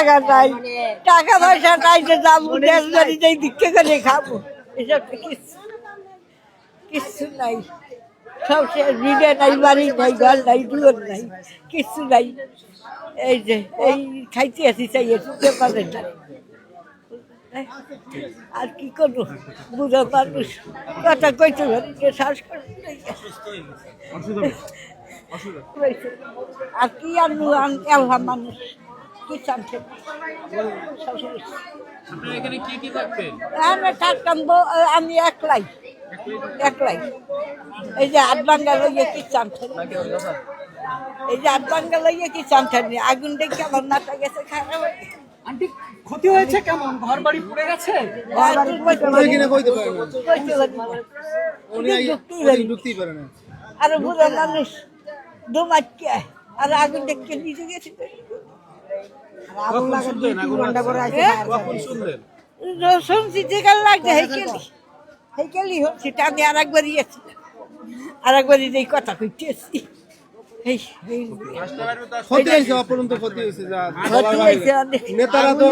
টাকা নাই, টাকা পয়সা নাই যে যাবো দেশ বাড়ি যাই ভিক্ষে করে খাবো, এসব তো কিচ্ছু নাই। সব শেষ, ভিড়ে নাই, বাড়ি নাই, ঘর নাই, দুয়ার নাই, কিচ্ছু নাই। এই যে এই খাইতে আছি, চাই আছি, পেপারের নাই। আর কি করবো, বুড়ো মানুষ, কথা কইতে পারি যে শ্বাস করতে আর কি আনবো, এলহা মানুষ কি চাচ্ছে। আমি একলাই, এই যে আট বাঙ্গা লইয়া কি চাচ্ছে, এই যে আট বাঙ্গা লইয়া কি চাচ্ছে, আগুন দেখে আমার মাথা গেছে খারাপ। আন্টি ক্ষতি হয়েছে কেমন? ঘর বাড়ি পুড়ে গেছে? আর বুড়ো মানুষ দোমাচ্ছে, আর আগুন দেখে নিজে গেছে। শুনছি যেখানে লাগছে হেকেলি হচ্ছে, আমি আর একবারই আছি, আর একবারই এই কথা কইতে আসছি। নেতারা তো